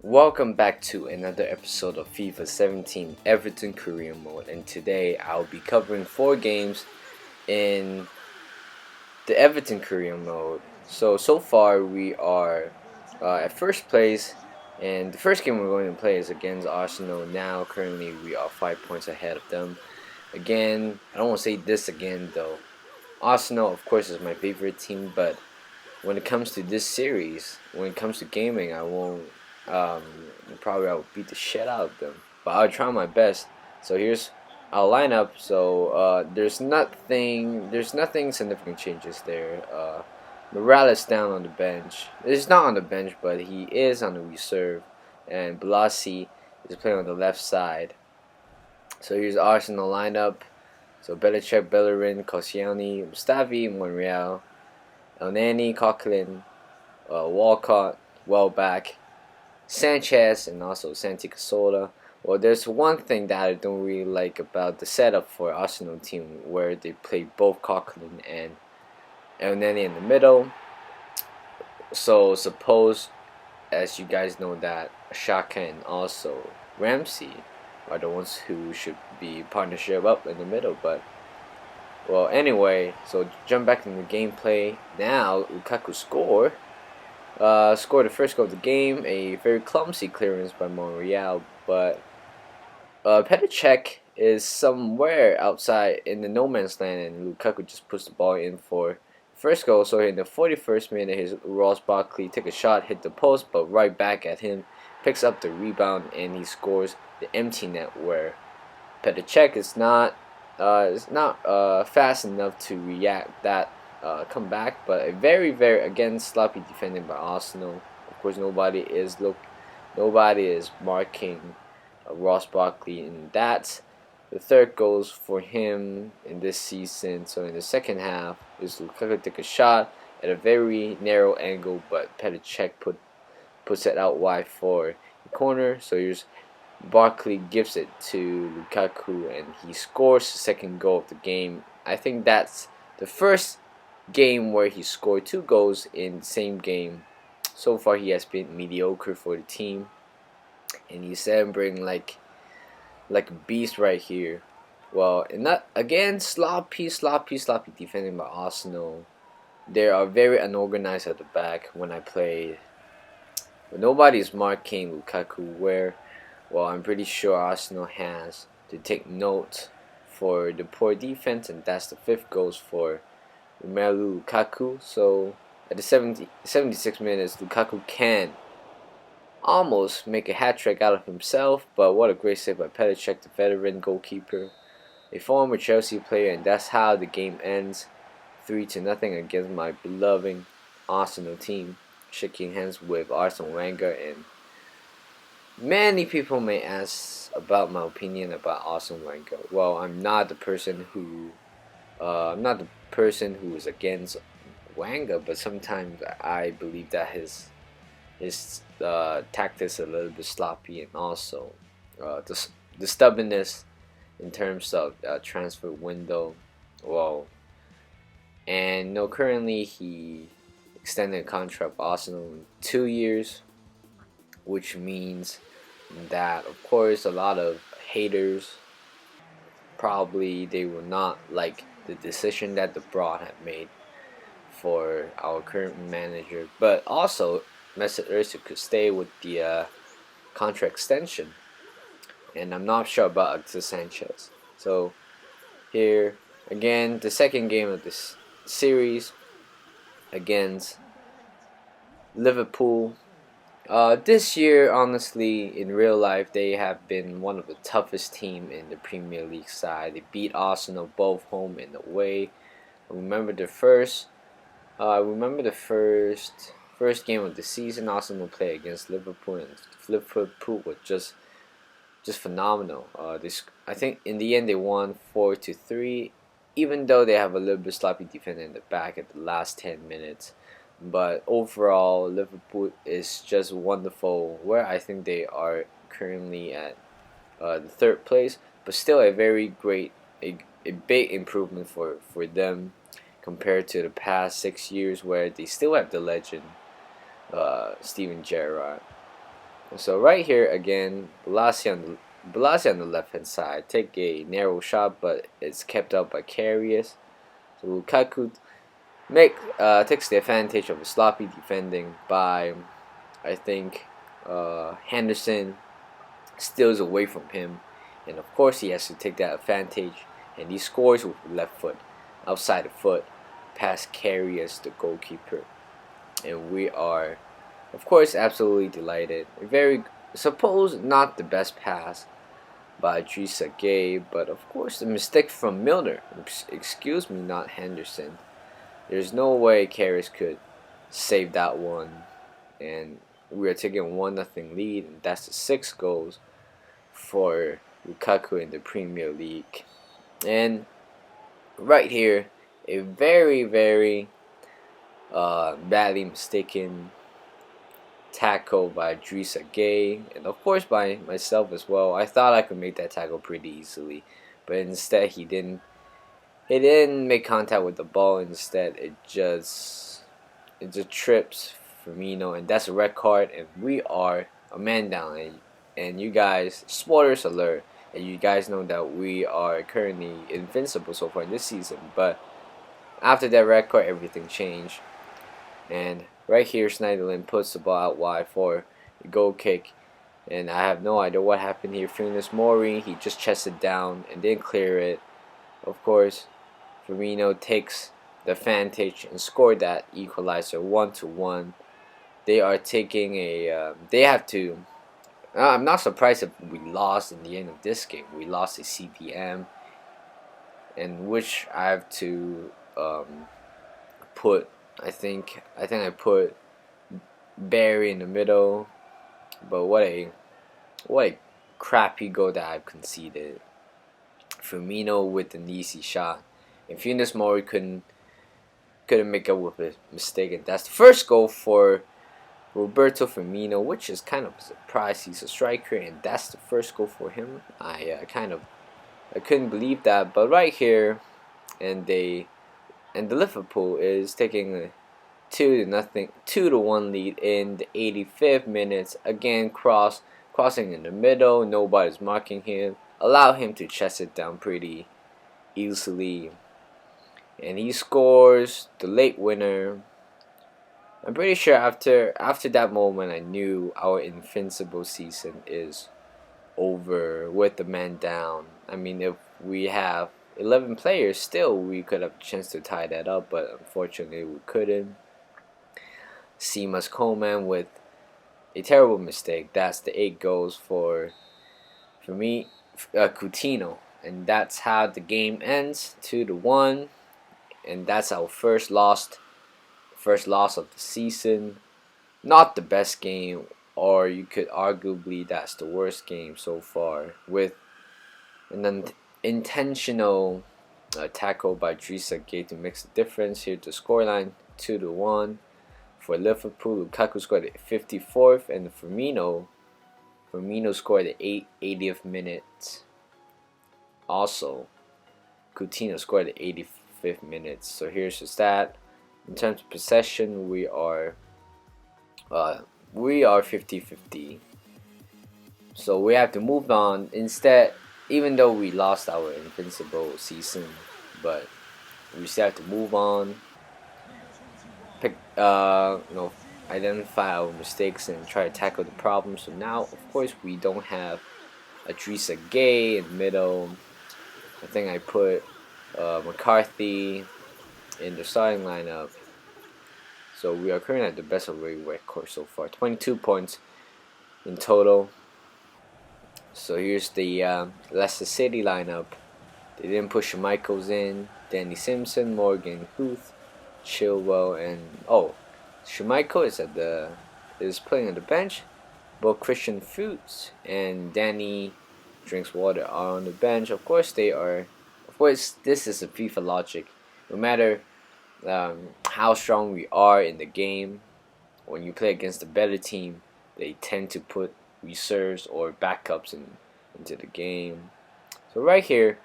Welcome back to another episode of FIFA 17 Everton Career Mode, and today I'll be covering 4 games in the Everton Career Mode. So far we are at first place, and the first game we're going to play is against Arsenal. Now currently we are 5 points ahead of them. Again, I don't want to say this again though. Arsenal, of course, is my favorite team, but when it comes to this series, when it comes to gaming, I won't. Um, Probably I will beat the shit out of them, but I'll try my best. So here's our lineup. So there's nothing significant changes there. Morales down on the bench. He's not on the bench, but he is on the reserve, and Blasi is playing on the left side. So here's Arsenal lineup. So Belichick, Bellerin, Koscielny, Mustafi, Monreal, Elneny, Coquelin, Walcott, Welbeck, Sanchez, and also Santi Cazorla. Well, there's one thing that I don't really like about the setup for Arsenal team, where they play both Coquelin and Elneny in the middle. So suppose, as you guys know, that Xhaka and also Ramsey are the ones who should be partnership up in the middle, but well, anyway, so jump back into the gameplay. Now Lukaku scored the first goal of the game, a very clumsy clearance by Monreal, but Petr Cech is somewhere outside in the no man's land, and Lukaku just puts the ball in for first goal. So in the 41st minute, his Ross Barkley took a shot, hit the post, but right back at him, picks up the rebound, and he scores the empty net, where Petr Cech is not fast enough to react that come back, but a very again sloppy defending by Arsenal. Of course, nobody is marking Ross Barkley, and that's the third goals for him in this season. So in the second half, is Lukaku took a shot at a very narrow angle, but Petr Cech puts it out wide for the corner. So here's Barkley gives it to Lukaku, and he scores the second goal of the game. I think that's the first game where he scored 2 goals in the same game. So far he has been mediocre for the team, and he's celebrating like a beast right here. Well, and that again, sloppy defending by Arsenal. They are very unorganized at the back when I play. But nobody's marking Lukaku, where, well, I'm pretty sure Arsenal has to take note for the poor defense, and that's the 5th goal for Romelu Lukaku. So at the 76 minutes, Lukaku can almost make a hat-trick out of himself, but what a great save by Petr Cech, the veteran goalkeeper, a former Chelsea player, and that's how the game ends, 3-0 against my beloved Arsenal team. Shaking hands with Arsene Wenger, and many people may ask about my opinion about Arsene Wenger. Well, I'm not the person who is against Wenger, but sometimes I believe that his tactics are a little bit sloppy, and also the stubbornness in terms of transfer window. Well, and no, currently he extended a contract with Arsenal in 2 years, which means that, of course, a lot of haters probably they will not like the decision that the Broad have made for our current manager, but also Mesut Ozil could stay with the contract extension, and I'm not sure about Alexis Sanchez. So here again, the second game of this series against Liverpool. This year, honestly, in real life, they have been one of the toughest teams in the Premier League side. They beat Arsenal both home and away. I remember the first game of the season. Arsenal played against Liverpool, and Liverpool was just phenomenal. I think in the end they won 4-3, even though they have a little bit sloppy defense in the back at the last 10 minutes. But overall, Liverpool is just wonderful, where I think they are currently at the 3rd place, but still a very great, a big improvement for them compared to the past 6 years, where they still have the legend Steven Gerrard. So right here again, Balassi on the left hand side take a narrow shot, but it's kept up by Karius. So Lukaku takes the advantage of a sloppy defending by, I think, Henderson steals away from him, and of course he has to take that advantage, and he scores with the left foot, outside the foot, past Karius, the goalkeeper, and we are, of course, absolutely delighted. Very, suppose not the best pass by Idrissa Gueye, but of course the mistake from Milner. Excuse me, not Henderson. There's no way Karius could save that one, and we are taking 1-0 lead, and that's the 6 goals for Lukaku in the Premier League. And right here, a very badly mistaken tackle by Idrissa Gueye, and of course by myself as well. I thought I could make that tackle pretty easily, but instead he didn't. He didn't make contact with the ball. Instead, it just trips Firmino, and that's a red card. And we are a man down. And you guys, spoilers alert, and you guys know that we are currently invincible so far in this season. But after that red card, everything changed. And right here, Schneiderlin puts the ball out wide for the goal kick. And I have no idea what happened here. Funes Mori, he just chested down and didn't clear it. Of course, Firmino takes the advantage and scored that equalizer 1-1. They are taking a. They have to. I'm not surprised if we lost in the end of this game. We lost a CDM, and which I have to put. I think I put Barry in the middle, but what a crappy goal that I've conceded. Firmino with an easy shot, and Funes Mori couldn't make up with a mistake, and that's the first goal for Roberto Firmino, which is kind of a surprise. He's a striker, and that's the first goal for him. I couldn't believe that, but right here, and the Liverpool is taking a 2-1 lead in the 85th minutes. Again, crossing in the middle, nobody's marking him. Allow him to chest it down pretty easily, and he scores the late winner. I'm pretty sure after that moment, I knew our invincible season is over with the man down. I mean, if we have 11 players, still we could have a chance to tie that up, but unfortunately we couldn't. Seamus Coleman with a terrible mistake. That's the 8 goals for me, Coutinho, and that's how the game ends, 2-1, and that's our first loss of the season. Not the best game, or you could arguably that's the worst game so far, with an intentional tackle by Idrissa Gueye to make the difference. Here the scoreline, 2-1 for Liverpool. Lukaku scored at 54th, and Firmino scored at 80th minute. Also, Coutinho scored at 85th minute. So here's the stat. In terms of possession, we are 50-50. So we have to move on. Instead, even though we lost our invincible season, but we still have to move on. Identify our mistakes and try to tackle the problem. So now, of course, we don't have Idrissa Gueye in the middle. I think I put McCarthy in the starting lineup. So we are currently at the best away record so far, 22 points in total. So here's the Leicester City lineup. They didn't push Michaels in. Danny Simpson, Morgan Huth, Chilwell, and Schmeichel is playing on the bench. Both Christian Fuchs and Danny Drinks Water are on the bench. Of course, this is a FIFA logic. No matter how strong we are in the game, when you play against a better team, they tend to put reserves or backups into the game. So right here,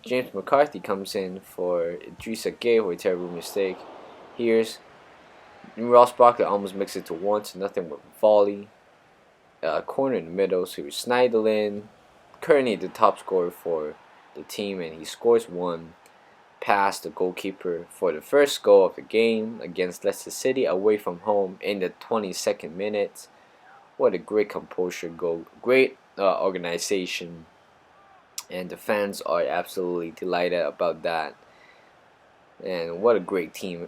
James McCarthy comes in for Idrissa Gueye for a terrible mistake. Here's Ross Barkley almost makes it to 1-0 with a volley. Corner in the middle, so he's Schneiderlin, currently the top scorer for the team, and he scores one past the goalkeeper for the first goal of the game against Leicester City away from home in the 22nd minute. What a great composure goal, great organization, and the fans are absolutely delighted about that. And what a great team!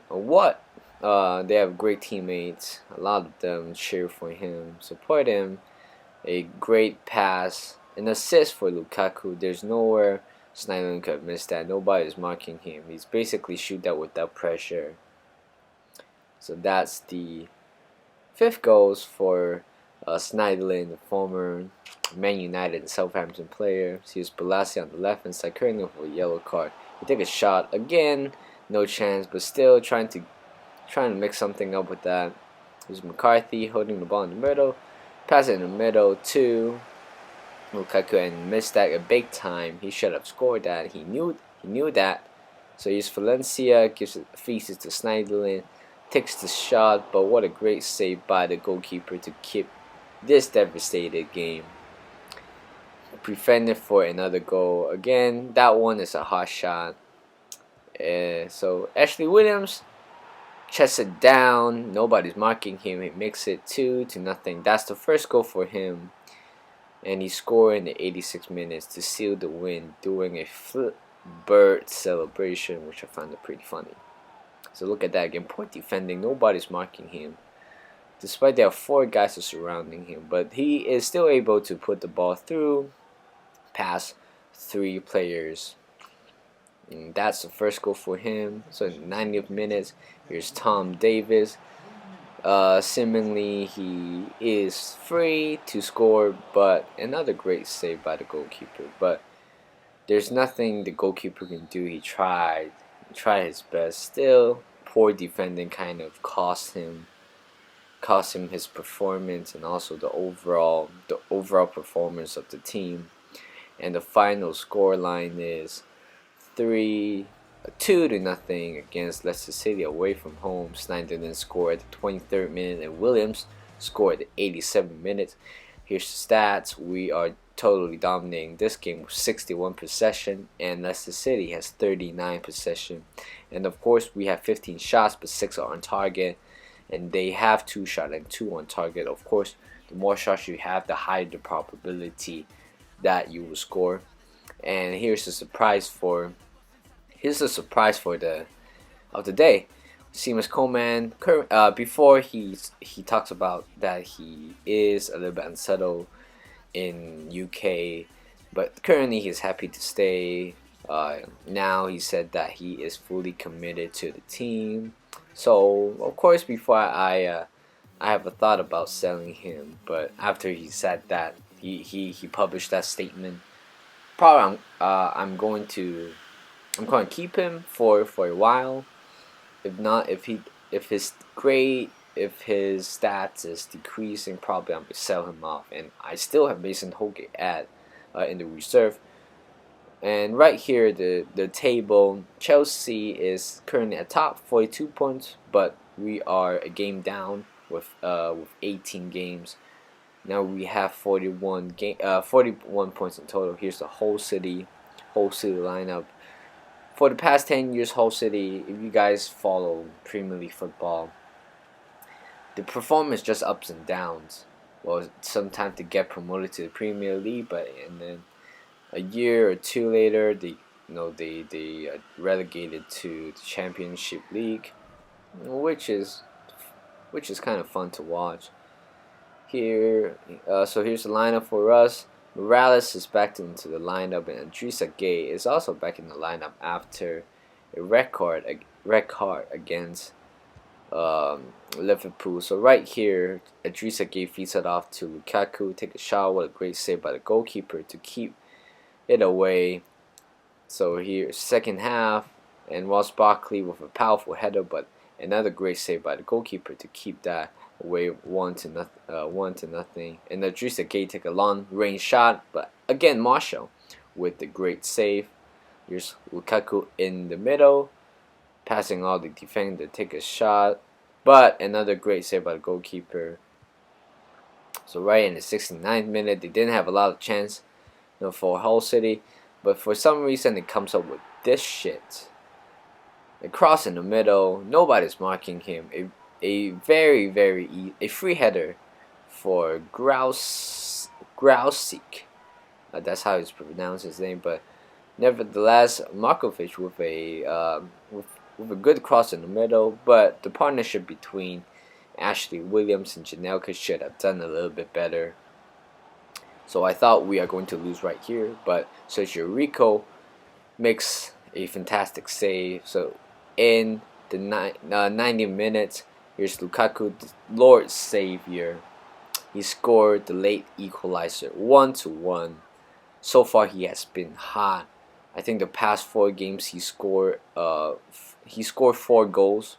They have great teammates. A lot of them cheer for him, support him. A great pass, an assist for Lukaku. There's nowhere Snyderlin could have missed that. Nobody's marking him. He's basically shoot that without pressure. So that's the 5th goals for Snyderlin, the former Man United and Southampton player. Here's Balassi on the left hand side, currently with a yellow card. He take a shot again, no chance, but still trying to mix something up with that. There's McCarthy holding the ball in the middle, pass it in the middle to Lukaku and missed that a big time. He should have scored that. He knew that. So here's Valencia, gives it feeds to Snyderlin, takes the shot, but what a great save by the goalkeeper to keep this devastated game. Prevented for another goal. Again, that one is a hot shot. So Ashley Williams chests it down. Nobody's marking him. He makes it 2-0. That's the first goal for him. And he scored in the 86 minutes to seal the win, doing a flip bird celebration, which I found it pretty funny. So look at that again. Poor defending. Nobody's marking him. Despite there are 4 guys surrounding him. But he is still able to put the ball through past 3 players. And that's the first goal for him. So in the 90th minutes, here's Tom Davis. Seemingly he is free to score, but another great save by the goalkeeper. But there's nothing the goalkeeper can do. He tried his best. Still, poor defending kind of cost him his performance and also the overall performance of the team. And the final score line is 2-0 against Leicester City away from home. Snyderlin scored at the 23rd minute and Williams scored at the 87th minute. Here's the stats. We are totally dominating this game with 61 possession, and Leicester City has 39 possession. And of course, we have 15 shots, but 6 are on target, and they have 2 shots and 2 on target. Of course, the more shots you have, the higher the probability that you will score. And here's the surprise for the day. Seamus Coleman, before he talks about that he is a little bit unsettled in UK, but currently he's happy to stay. Now he said that he is fully committed to the team. So of course, before I have a thought about selling him, but after he said that, he published that statement. Probably I'm going to keep him for a while. If not, if his stats is decreasing, probably I'm gonna sell him off. And I still have Mason Holgate in the reserve. And right here, the table, Chelsea is currently at top, 42 points, but we are a game down with 18 games. Now we have 41 points in total. Here's the Hull City lineup. For the past 10 years, Hull City, if you guys follow Premier League football, the performance just ups and downs. Well, sometimes to get promoted to the Premier League, and then a year or 2 later, they are relegated to the Championship League, which is kind of fun to watch. So here's the lineup for us. Morales is back into the lineup, and Idrissa Gueye is also back in the lineup after a red card against Liverpool. So right here, Idrissa Gueye feeds it off to Lukaku, take a shot. What a great save by the goalkeeper to keep it away. So here, second half, and Ross Barkley with a powerful header, but another great save by the goalkeeper to keep that away 1-0. And Idrissa Gueye take a long range shot, but again Marshall with the great save. Here's Lukaku in the middle, passing all the defender, take a shot. But another great save by the goalkeeper. So right in the 69th minute, they didn't have a lot of chance, for Hull City, but for some reason it comes up with this shit. A cross in the middle, nobody's marking him. A very free header for Grausik. That's how he's pronounced his name, but nevertheless, Markovic with a good cross in the middle, but the partnership between Ashley Williams and Janelka should have done a little bit better. So I thought we are going to lose right here, but Sergio Rico makes a fantastic save. So in the 90 minutes, here's Lukaku, the Lord Savior. He scored the late equalizer, 1-1. So far, he has been hot. I think the past 4 games he scored 4 goals,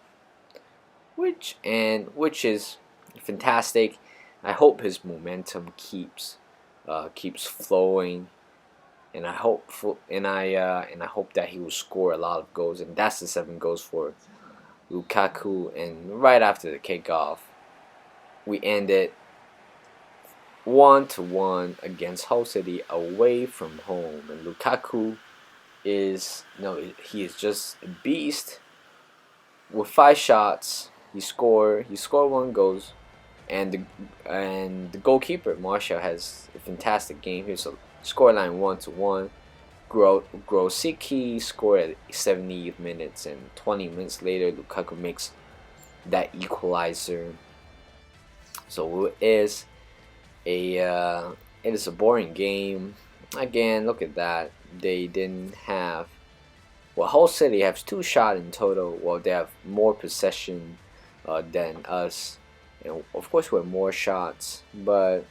which is fantastic. I hope his momentum keeps flowing, and I hope that he will score a lot of goals, and that's the 7 goals for Lukaku. And right after the kickoff, we ended 1-1 against Hull City away from home, and Lukaku he is just a beast. With 5 shots, he scored 1 goal, and the goalkeeper Marshall has a fantastic game. Here's a scoreline 1-1. Grosicki scored at 70 minutes, and 20 minutes later, Lukaku makes that equalizer. So it is a boring game. Again, look at that. They didn't have. Well, Hull City has 2 shots in total. Well, they have more possession than us, and of course we have more shots. But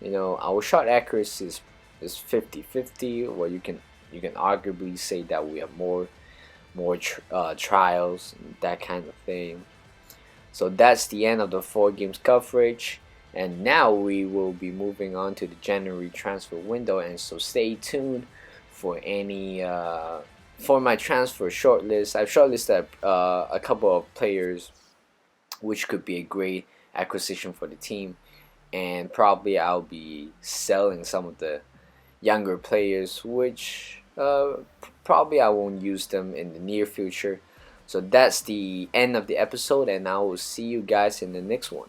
our shot accuracy is 50-50. Well, you can arguably say that we have more trials, that kind of thing. So that's the end of the 4 games coverage. And now we will be moving on to the January transfer window, and so stay tuned for for my transfer shortlist. I've shortlisted a couple of players which could be a great acquisition for the team, and probably I'll be selling some of the younger players, which probably I won't use them in the near future. So that's the end of the episode, and I will see you guys in the next one.